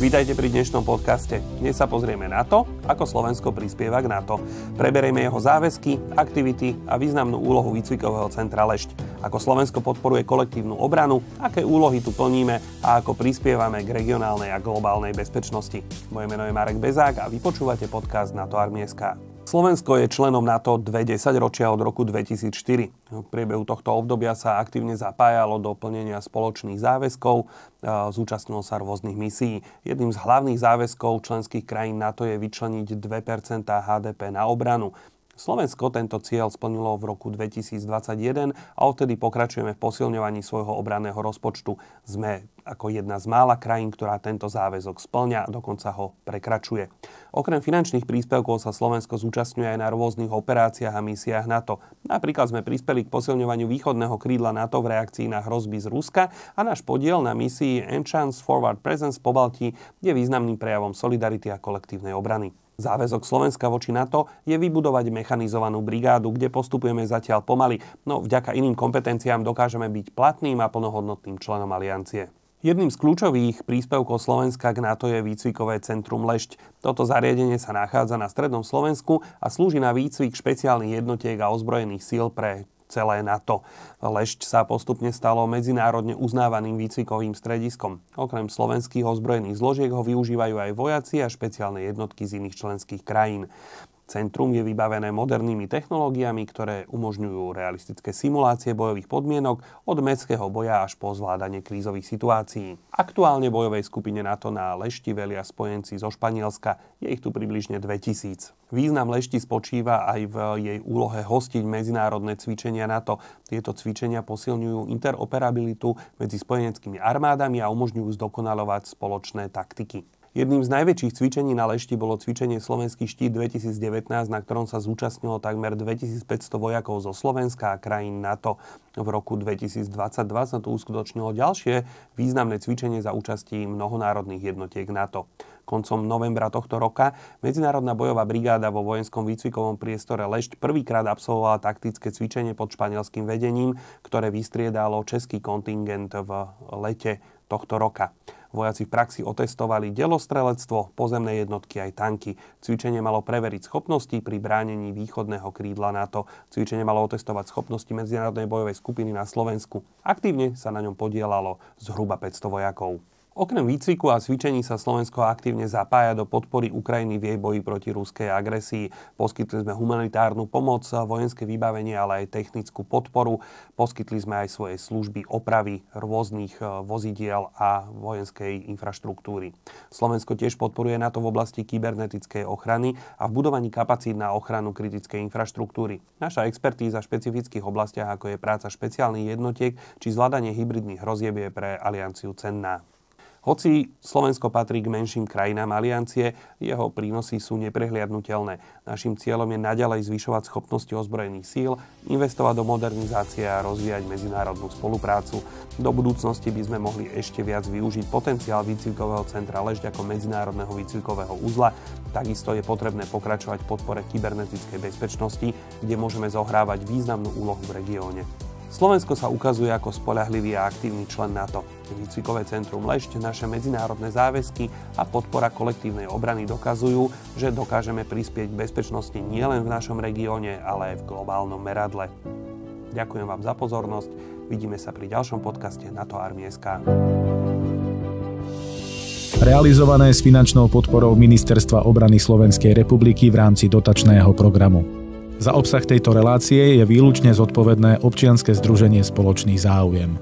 Vítajte pri dnešnom podcaste. Dnes sa pozrieme na to, ako Slovensko prispieva k NATO. Preberieme jeho záväzky, aktivity a významnú úlohu výcvikového centra Lešť. Ako Slovensko podporuje kolektívnu obranu, aké úlohy tu plníme a ako prispievame k regionálnej a globálnej bezpečnosti. Moje meno je Marek Bezák a vy počúvate podcast NATO Army.sk. Slovensko je členom NATO 20 ročia od roku 2004. V priebehu tohto obdobia sa aktívne zapájalo do plnenia spoločných záväzkov, zúčastnilo sa rôznych misií. Jedným z hlavných záväzkov členských krajín NATO je vyčleniť 2% HDP na obranu. Slovensko tento cieľ splnilo v roku 2021 a odtedy pokračujeme v posilňovaní svojho obranného rozpočtu. Sme ako jedna z mála krajín, ktorá tento záväzok spĺňa a dokonca ho prekračuje. Okrem finančných príspevkov sa Slovensko zúčastňuje aj na rôznych operáciách a misiách NATO. Napríklad sme prispeli k posilňovaniu východného krídla NATO v reakcii na hrozby z Ruska a náš podiel na misii Enhanced Forward Presence v Pobaltí je významným prejavom solidarity a kolektívnej obrany. Záväzok Slovenska voči NATO je vybudovať mechanizovanú brigádu, kde postupujeme zatiaľ pomaly, no vďaka iným kompetenciám dokážeme byť platným a plnohodnotným členom aliancie. Jedným z kľúčových príspevkov Slovenska k NATO je výcvikové centrum Lešť. Toto zariadenie sa nachádza na strednom Slovensku a slúži na výcvik špeciálnych jednotiek a ozbrojených síl pre celé NATO. Lešť sa postupne stalo medzinárodne uznávaným výcvikovým strediskom. Okrem slovenských ozbrojených zložiek ho využívajú aj vojaci a špeciálne jednotky z iných členských krajín. Centrum je vybavené modernými technológiami, ktoré umožňujú realistické simulácie bojových podmienok od mestského boja až po zvládanie krízových situácií. Aktuálne bojovej skupine NATO na Lešti velia spojenci zo Španielska, je ich tu približne 2000. Význam Lešti spočíva aj v jej úlohe hostiť medzinárodné cvičenia NATO. Tieto cvičenia posilňujú interoperabilitu medzi spojeneckými armádami a umožňujú zdokonaľovať spoločné taktiky. Jedným z najväčších cvičení na Lešti bolo cvičenie Slovenský štít 2019, na ktorom sa zúčastnilo takmer 2500 vojakov zo Slovenska a krajín NATO. V roku 2022 sa tu uskutočnilo ďalšie významné cvičenie za účasti mnohonárodných jednotiek NATO. Koncom novembra tohto roka Medzinárodná bojová brigáda vo vojenskom výcvikovom priestore Lešť prvýkrát absolvovala taktické cvičenie pod španielským vedením, ktoré vystriedalo český kontingent v lete tohto roka. Vojaci v praxi otestovali delostrelectvo, pozemné jednotky aj tanky. Cvičenie malo preveriť schopnosti pri bránení východného krídla NATO. Cvičenie malo otestovať schopnosti medzinárodnej bojovej skupiny na Slovensku. Aktívne sa na ňom podielalo zhruba 500 vojakov. Okrem výcviku a cvičení sa Slovensko aktívne zapája do podpory Ukrajiny v jej boji proti ruskej agresii. Poskytli sme humanitárnu pomoc, vojenské vybavenie, ale aj technickú podporu. Poskytli sme aj svoje služby opravy rôznych vozidiel a vojenskej infraštruktúry. Slovensko tiež podporuje NATO v oblasti kybernetickej ochrany a v budovaní kapacít na ochranu kritickej infraštruktúry. Naša expertíza v špecifických oblastiach, ako je práca špeciálnych jednotiek či zvládanie hybridných hrozieb, je pre alianciu cenná. Hoci Slovensko patrí k menším krajinám aliancie, jeho prínosy sú neprehliadnutelné. Naším cieľom je naďalej zvyšovať schopnosti ozbrojených síl, investovať do modernizácie a rozvíjať medzinárodnú spoluprácu. Do budúcnosti by sme mohli ešte viac využiť potenciál výcvikového centra Lešť ako medzinárodného výcvikového uzla. Takisto je potrebné pokračovať v podpore kybernetickej bezpečnosti, kde môžeme zohrávať významnú úlohu v regióne. Slovensko sa ukazuje ako spoľahlivý a aktívny člen NATO. Výcvikové centrum Lešť, naše medzinárodné záväzky a podpora kolektívnej obrany dokazujú, že dokážeme prispieť k bezpečnosti nielen v našom regióne, ale aj v globálnom meradle. Ďakujem vám za pozornosť. Vidíme sa pri ďalšom podcaste NATO Army.sk. Realizované s finančnou podporou Ministerstva obrany Slovenskej republiky v rámci dotačného programu. Za obsah tejto relácie je výlučne zodpovedné občianske združenie Spoločný záujem.